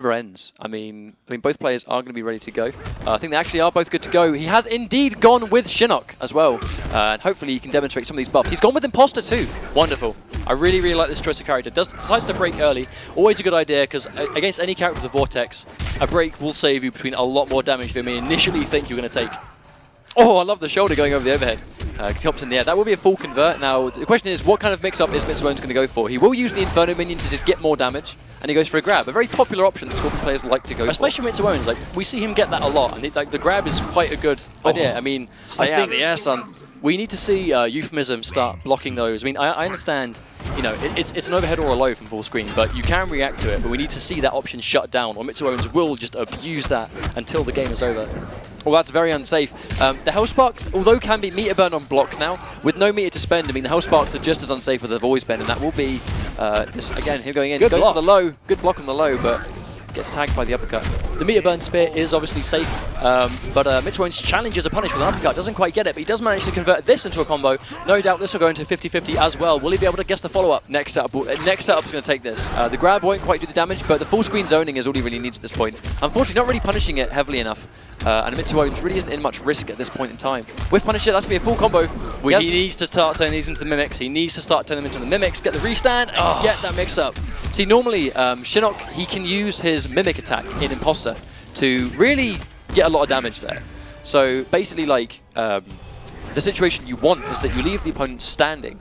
never ends. I mean, both players are going to be ready to go. I think they actually are both good to go. He has indeed gone with Shinnok as well, and hopefully he can demonstrate some of these buffs. He's gone with Imposter too. Wonderful. I really, really like this choice of character. Decides to break early. Always a good idea, because against any character with a Vortex, a break will save you between a lot more damage than you initially think you're going to take. Oh, I love the shoulder going over the overhead. He hops in the air. That will be a full convert. Now, the question is, what kind of mix-up is Mitsuownes going to go for? He will use the Inferno minion to just get more damage, and he goes for a grab. A very popular option that Scorpion players like to go for. Especially Mitsuownes. Like, we see him get that a lot, and the grab is quite a good idea. I mean, I think the air, son. We need to see Youphemism start blocking those. I mean, I understand, you know, it's an overhead or a low from full screen, but you can react to it. But we need to see that option shut down, or Mitsuownes will just abuse that until the game is over. Well, that's very unsafe. The Hellsparks, although can be meter burn on block now, with no meter to spend, I mean, the Hellsparks are just as unsafe as they've always been, and that will be, again, him going in. Good block for the low. Good block on the low, but gets tagged by the uppercut. The meter burn spear is obviously safe, but Mitsuownes challenges a punish with an uppercut. Doesn't quite get it, but he does manage to convert this into a combo. No doubt this will go into 50-50 as well. Will he be able to guess the follow-up? Next setup's going to take this. The grab won't quite do the damage, but the full screen zoning is all he really needs at this point. Unfortunately, not really punishing it heavily enough. And Mitsuownes really isn't in much risk at this point in time. With Punisher, that's going to be a full combo. He needs to start turning these into the Mimics. He needs to start turning them into the Mimics, get the restand, and get that mix-up. See, normally, Shinnok, he can use his Mimic attack in Imposter to really get a lot of damage there. So basically, like, the situation you want is that you leave the opponent standing.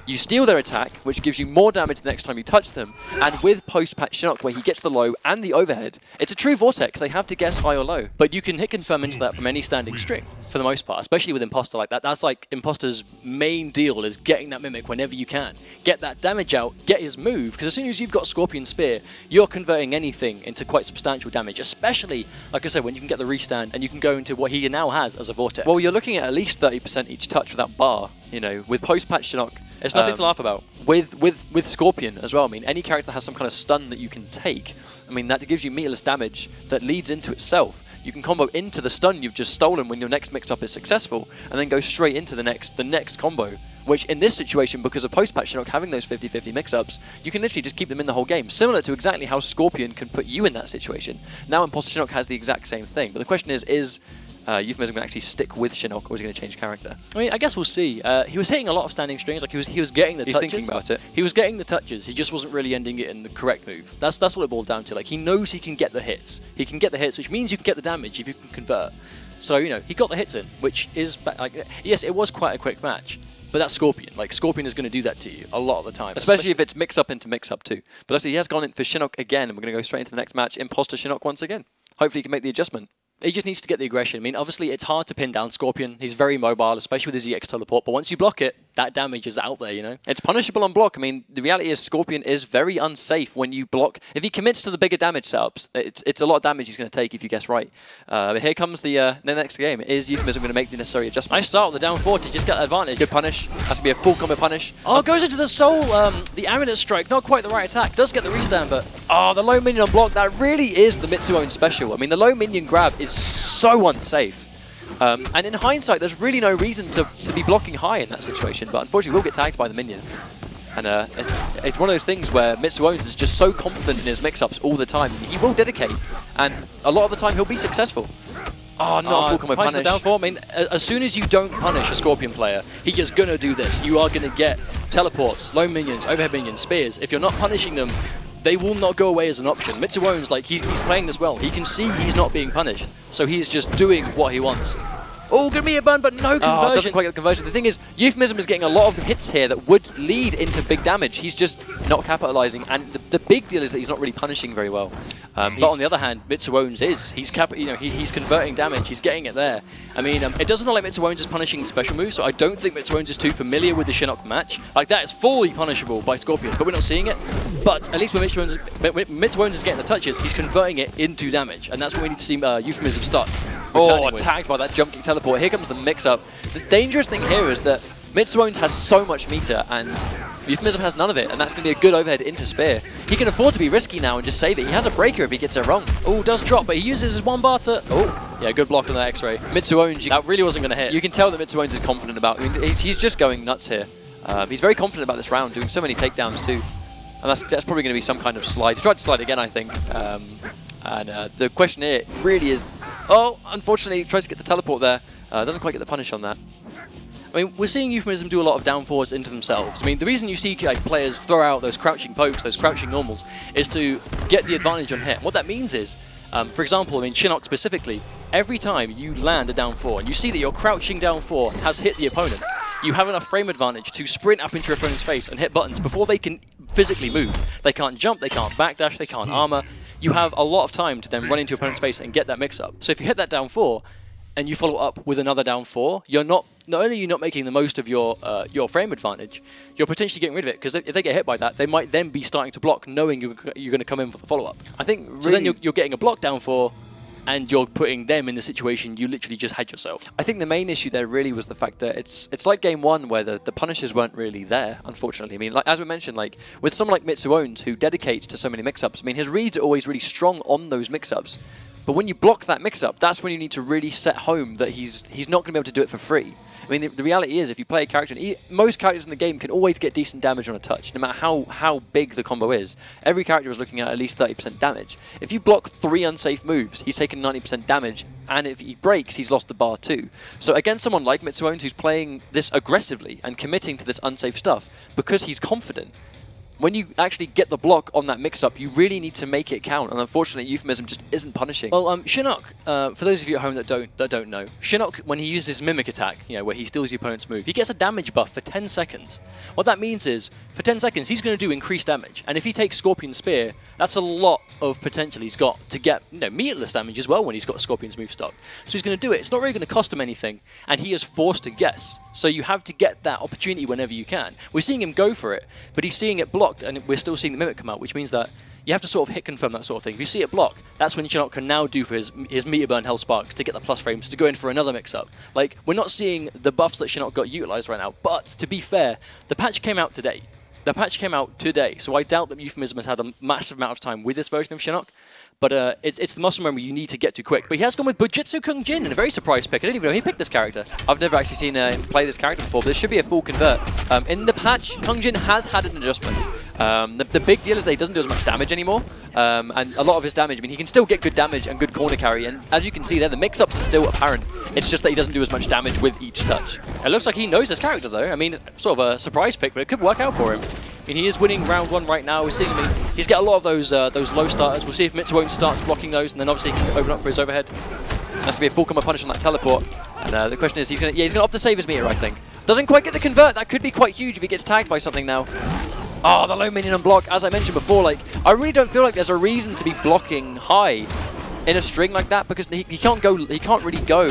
You steal their attack, which gives you more damage the next time you touch them, and with post-patch Shinnok, where he gets the low and the overhead, it's a true Vortex. They have to guess high or low. But you can hit confirm into that from any standing string, for the most part, especially with Imposter like that. That's like Imposter's main deal, is getting that Mimic whenever you can. Get that damage out, get his move, because as soon as you've got Scorpion Spear, you're converting anything into quite substantial damage, especially, like I said, when you can get the restand, and you can go into what he now has as a Vortex. Well, you're looking at least 30% each touch with that bar, you know, with post-patch Shinnok. It's nothing to laugh about. With Scorpion as well, I mean, any character that has some kind of stun that you can take, I mean, that gives you meterless damage that leads into itself. You can combo into the stun you've just stolen when your next mix-up is successful, and then go straight into the next combo, which in this situation, because of post-patch Shinnok having those 50-50 mix-ups, you can literally just keep them in the whole game, similar to exactly how Scorpion can put you in that situation. Now Imposter Shinnok has the exact same thing, but the question is Youphemism going to actually stick with Shinnok, or is he going to change character? I mean, I guess we'll see. He was hitting a lot of standing strings. Like he was getting the touches. He's thinking about it. He was getting the touches. He just wasn't really ending it in the correct move. That's what it boiled down to. Like, he knows he can get the hits. He can get the hits, which means you can get the damage if you can convert. So, you know, he got the hits in, which is like, yes, it was quite a quick match. But that's Scorpion. Like, Scorpion is going to do that to you a lot of the time. Especially if it's mix-up into mix-up too. But actually, he has gone in for Shinnok again, and we're going to go straight into the next match. Imposter Shinnok once again. Hopefully he can make the adjustment. He just needs to get the aggression. I mean, obviously, it's hard to pin down Scorpion. He's very mobile, especially with his EX teleport. But once you block it, that damage is out there, you know? It's punishable on block. I mean, the reality is Scorpion is very unsafe when you block. If he commits to the bigger damage setups, it's a lot of damage he's going to take if you guess right. But here comes the next game. Is Youphemism going to make the necessary adjustment? Nice start with the down 40. Just get that advantage. Good punish. Has to be a full combo punish. Oh, goes into the soul. The Amulet Strike. Not quite the right attack. Does get the restand, but the low minion on block. That really is the Mitsuownes special. I mean, the low minion grab is so unsafe. And in hindsight, there's really no reason to be blocking high in that situation, but unfortunately we'll get tagged by the minion. And it's one of those things where Mitsuownes is just so confident in his mix-ups all the time. He will dedicate, and a lot of the time he'll be successful. Oh, not a full combo punish. Down four. I mean, as soon as you don't punish a Scorpion player, he's just going to do this. You are going to get teleports, low minions, overhead minions, spears. If you're not punishing them, they will not go away as an option. Mitsuownes, like, he's playing this well. He can see he's not being punished, so he's just doing what he wants. Oh, gonna be a burn, but no conversion. Doesn't quite get the conversion. The thing is, Youphemism is getting a lot of hits here that would lead into big damage. He's just not capitalizing, and the big deal is that he's not really punishing very well. But on the other hand, Mitsuownes is. He's converting damage. He's getting it there. I mean, it doesn't look like Mitsuownes is punishing special moves, so I don't think Mitsuownes is too familiar with the Shinnok match. Like, that is fully punishable by Scorpion, but we're not seeing it. But at least when Mitsuownes is getting the touches, he's converting it into damage, and that's what we need to see Youphemism start. Oh, tagged by that jump kick teleport. Here comes the mix-up. The dangerous thing here is that Mitsuownes has so much meter, and Youphemism has none of it, and that's going to be a good overhead into Spear. He can afford to be risky now and just save it. He has a breaker if he gets it wrong. Oh, does drop, but he uses his one bar to... Oh, yeah, good block on that X-ray. Mitsuownes, that really wasn't going to hit. You can tell that Mitsuownes is confident about it. I mean, he's just going nuts here. He's very confident about this round, doing so many takedowns too. And that's probably going to be some kind of slide. He tried to slide again, I think. And the question here really is, oh, unfortunately, he tries to get the teleport there. Doesn't quite get the punish on that. I mean, we're seeing Youphemism do a lot of down force into themselves. I mean, the reason you see like, players throw out those crouching pokes, those crouching normals, is to get the advantage on hit. And what that means is, for example, I mean, Shinnok specifically, every time you land a down 4 and you see that your crouching down 4 has hit the opponent, you have enough frame advantage to sprint up into your opponent's face and hit buttons before they can physically move. They can't jump, they can't backdash, they can't armor. You have a lot of time to then run into your opponent's face and get that mix-up. So if you hit that down 4, and you follow up with another down 4, you're not only are you not making the most of your frame advantage, you're potentially getting rid of it, because if they get hit by that, they might then be starting to block, knowing you're going to come in for the follow-up. I think really, so then you're getting a block down 4, and you're putting them in the situation you literally just had yourself. I think the main issue there really was the fact that it's like game 1 where the punishes weren't really there, unfortunately. I mean, like as we mentioned, like with someone like Mitsuownes who dedicates to so many mix-ups, I mean, his reads are always really strong on those mix-ups. But when you block that mix-up, that's when you need to really set home that he's not going to be able to do it for free. I mean, the reality is, if you play a character, most characters in the game can always get decent damage on a touch, no matter how big the combo is. Every character is looking at least 30% damage. If you block 3 unsafe moves, he's taken 90% damage, and if he breaks, he's lost the bar too. So against someone like Mitsuownes, who's playing this aggressively and committing to this unsafe stuff, because he's confident, when you actually get the block on that mix-up, you really need to make it count, and unfortunately, Youphemism just isn't punishing. Well, Shinnok, for those of you at home that don't know, Shinnok, when he uses Mimic Attack, you know, where he steals your opponent's move, he gets a damage buff for 10 seconds. What that means is, for 10 seconds, he's going to do increased damage, and if he takes Scorpion Spear, that's a lot of potential he's got to get, you know, meatless damage as well when he's got Scorpion's move stock. So he's going to do it. It's not really going to cost him anything, and he is forced to guess. So you have to get that opportunity whenever you can. We're seeing him go for it, but he's seeing it blocked, and we're still seeing the Mimic come out, which means that you have to sort of hit confirm that sort of thing. If you see it block, that's when Shinnok can now do for his meter burn Hell Sparks to get the plus frames to go in for another mix-up. Like, we're not seeing the buffs that Shinnok got utilized right now, but to be fair, the patch came out today. So I doubt that Youphemism has had a massive amount of time with this version of Shinnok. But it's the muscle memory you need to get to quick. But he has gone with Bujitsu Kung Jin in a very surprise pick. I didn't even know he picked this character. I've never actually seen him play this character before, but this should be a full convert. In the patch, Kung Jin has had an adjustment. The big deal is that he doesn't do as much damage anymore. And a lot of his damage, I mean, he can still get good damage and good corner carry. And as you can see there, the mix-ups are still apparent. It's just that he doesn't do as much damage with each touch. It looks like he knows this character, though. I mean, sort of a surprise pick, but it could work out for him. I mean, he is winning round 1 right now. We're seeing him. He's got a lot of those low starters. We'll see if Mitsuownes starts blocking those, and then obviously he can open up for his overhead. That's going to be a full combo punish on that teleport. And the question is, he's going to opt to save his meter, I think. Doesn't quite get the convert. That could be quite huge if he gets tagged by something now. Oh, the low minion unblock. As I mentioned before, like, I really don't feel like there's a reason to be blocking high in a string like that, because he can't really go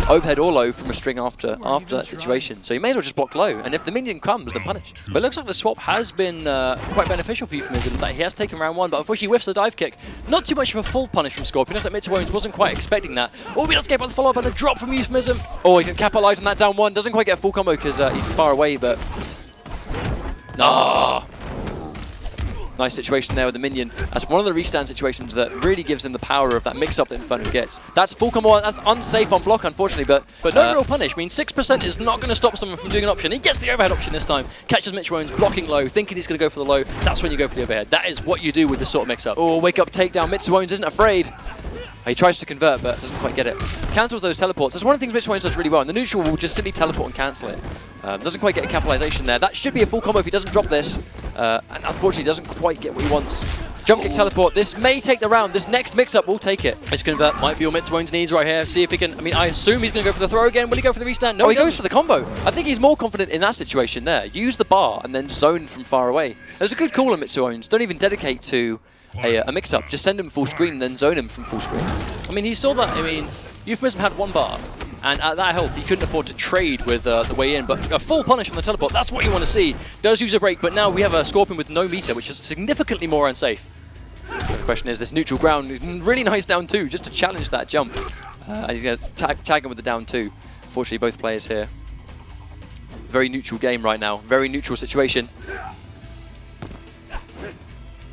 overhead or low from a string after that situation. So you may as well just block low, and if the minion comes, then punish. But it looks like the swap has been quite beneficial for Youphemism, that he has taken round 1, but unfortunately he whiffs the dive kick. Not too much of a full punish from Scorpion. Looks like Mitsuownes wasn't quite expecting that. Oh, he does get by the follow-up and the drop from Youphemism. Oh, he can capitalize on that down 1. Doesn't quite get a full combo because he's far away, but... Ah! Nice situation there with the minion. That's one of the restand situations that really gives him the power of that mix-up that Inferno gets. That's full combo. That's unsafe on block, unfortunately, but no real punish. I mean, 6% is not going to stop someone from doing an option. He gets the overhead option this time. Catches Mitsuownes blocking low, thinking he's going to go for the low. That's when you go for the overhead. That is what you do with this sort of mix-up. Oh, wake up takedown. Mitsuownes isn't afraid. He tries to convert, but doesn't quite get it. Cancels those teleports. That's one of the things Mitsuownes does really well. And the neutral will just simply teleport and cancel it. Doesn't quite get a capitalization there. That should be a full combo if he doesn't drop this. And unfortunately, doesn't quite get what he wants. Jump kick teleport. This may take the round. This next mix-up will take it. This convert might be all Mitsuownes needs right here. See if he can... I mean, I assume he's going to go for the throw again. Will he go for the restand? No, he goes for the combo. I think he's more confident in that situation there. Use the bar and then zone from far away. There's a good call on Mitsuownes. Don't even dedicate to a mix-up. Just send him full screen and then zone him from full screen. I mean, he saw that. I mean, Youphemism had 1 bar. And at that health, he couldn't afford to trade with the way in, but a full punish from the teleport, that's what you want to see. Does use a break, but now we have a Scorpion with no meter, which is significantly more unsafe. The question is, this neutral ground, really nice down 2, just to challenge that jump. And he's going to tag him with the down 2. Unfortunately, both players here. Very neutral game right now, very neutral situation.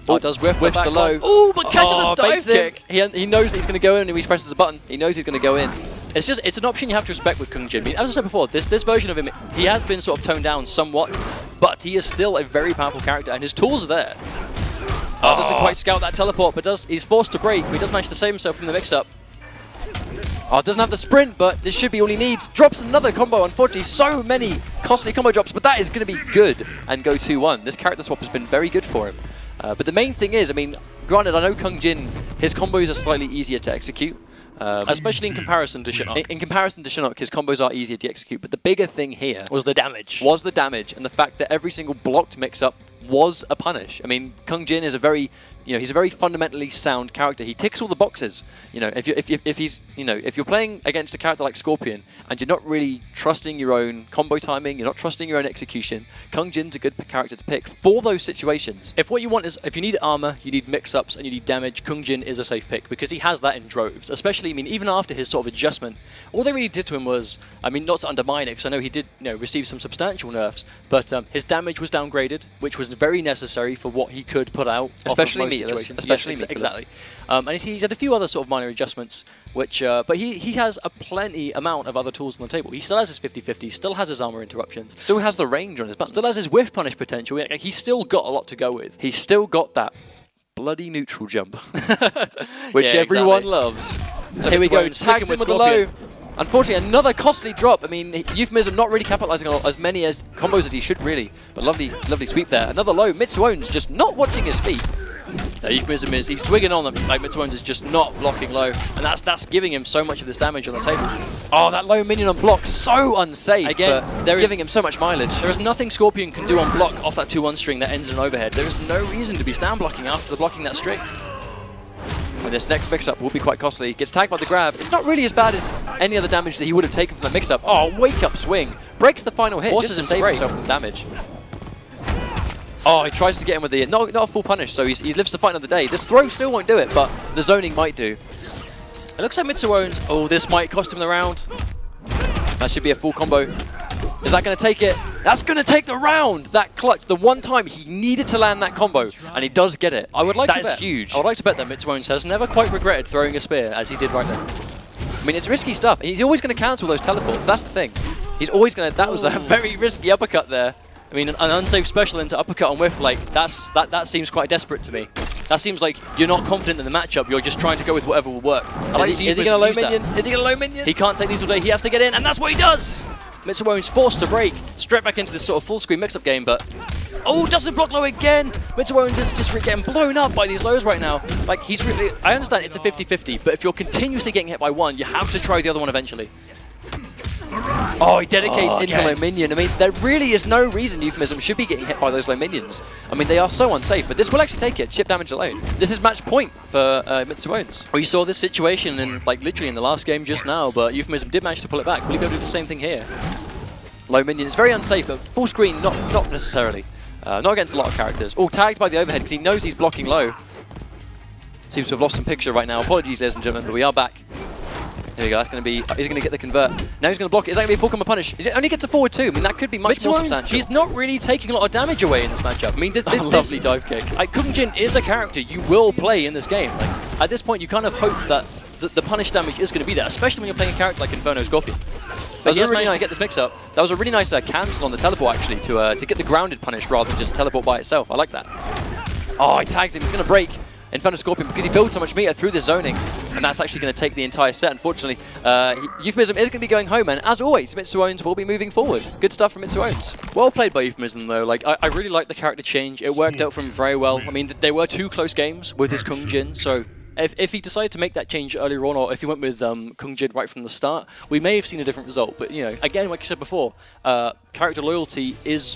Oh, does whiffs the low. Oh, but catches a dive kick. He knows that he's going to go in and he presses a button. He knows he's going to go in. It's an option you have to respect with Kung Jin. I mean, as I said before, this version of him, he has been sort of toned down somewhat, but he is still a very powerful character and his tools are there. Doesn't quite scout that teleport, but he's forced to break. He does manage to save himself from the mix-up. Doesn't have the sprint, but this should be all he needs. Drops another combo, unfortunately. So many costly combo drops, but that is going to be good and go 2-1. This character swap has been very good for him. But the main thing is, I mean, granted, I know Kung Jin, his combos are slightly easier to execute. Especially in comparison to Shinnok. In comparison to Shinnok, his combos are easier to execute, but the bigger thing here was the damage. And the fact that every single blocked mix-up was a punish. I mean, Kung Jin is a very, he's a very fundamentally sound character. He ticks all the boxes. If you're playing against a character like Scorpion and you're not really trusting your own combo timing, you're not trusting your own execution, Kung Jin's a good character to pick for those situations. If what you want is, if you need armor, you need mix-ups, and you need damage, Kung Jin is a safe pick because he has that in droves. Especially, I mean, even after his sort of adjustment, all they really did to him was, I mean, not to undermine it, because I know he did, receive some substantial nerfs, but his damage was downgraded, which was very necessary for what he could put out. Especially meatless. Exactly. And he's had a few other sort of minor adjustments, which, but he has a plenty amount of other tools on the table. He still has his 50-50, still has his armor interruptions, still has the range on his buttons, still has his whiff punish potential. He's still got a lot to go with. He's still got that bloody neutral jump, which everyone loves. So here we go, tags him with the low. Unfortunately, another costly drop. I mean, Youphemism not really capitalizing on as many combos as he should really. But lovely sweep there. Another low. Mitsuownes just not watching his feet. Youphemism he's twigging on them. Like Mitsuownes is just not blocking low, and that's giving him so much of this damage on the table. Oh, that low minion on block, so unsafe. Again, they're giving him so much mileage. There is nothing Scorpion can do on block off that 2-1 string that ends in an overhead. There is no reason to be stand blocking after blocking that string. And this next mix-up will be quite costly. Gets tagged by the grab. It's not really as bad as any other damage that he would have taken from the mix-up. Oh, wake-up swing. Breaks the final hit. Forces just to him save to himself from damage. Oh, he tries to get him with the... not a full punish, so he lives to fight another day. This throw still won't do it, but the zoning might do. It looks like Mitsuownes... Oh, this might cost him the round. That should be a full combo. Is that going to take it? That's going to take the round! That clutch, the one time he needed to land that combo, and he does get it. I would like to bet. That is huge. I would like to bet that Mitsuownes has never quite regretted throwing a spear as he did right there. I mean, it's risky stuff. He's always going to cancel those teleports. That's the thing. He's always going to... That was a very risky uppercut there. I mean, an unsafe special into uppercut on whiff, like, that seems quite desperate to me. That seems like you're not confident in the matchup, you're just trying to go with whatever will work. Is he going to low minion? Is he going to low minion? He can't take these all day, he has to get in, and that's what he does! Mitsuownes forced to break, straight back into this sort of full screen mix-up game, but... Oh, doesn't block low again! Mitsuownes is just getting blown up by these lows right now. Like, he's really... I understand it's a 50-50, but if you're continuously getting hit by one, you have to try the other one eventually. Oh, he dedicates into low minion. I mean, there really is no reason Youphemism should be getting hit by those low minions. I mean, they are so unsafe, but this will actually take it. Chip damage alone. This is match point for Mitsuownes. We saw this situation in, like, literally in the last game just now, but Youphemism did manage to pull it back. Will he go do the same thing here? Low minion. It's very unsafe, but full screen, not necessarily. Not against a lot of characters. Oh, tagged by the overhead because he knows he's blocking low. Seems to have lost some picture right now. Apologies, ladies and gentlemen, but we are back. Here we go, that's going to be... He's going to get the convert. Now he's going to block it. Is that going to be a full combo punish? It only gets a forward 2. I mean, that could be much more substantial. He's not really taking a lot of damage away in this matchup. I mean, this lovely dive kick. Kung Jin is a character you will play in this game. Like, at this point, you kind of hope that the punish damage is going to be there, especially when you're playing a character like Inferno Scorpion. But he has managed to get this mix-up. That was a really nice cancel on the teleport, actually, to get the grounded punish rather than just teleport by itself. I like that. Oh, he tags him. He's going to break Inferno Scorpion because he built so much meter through the zoning, and that's actually going to take the entire set, unfortunately. Youphemism is going to be going home, and as always, Mitsuownes will be moving forward. Good stuff from Mitsuownes. Well played by Youphemism, though. Like, I really like the character change. It worked out for him very well. I mean, they were 2 close games with his Kung Jin, so if he decided to make that change earlier on, or if he went with Kung Jin right from the start, we may have seen a different result. But, again, like you said before, character loyalty is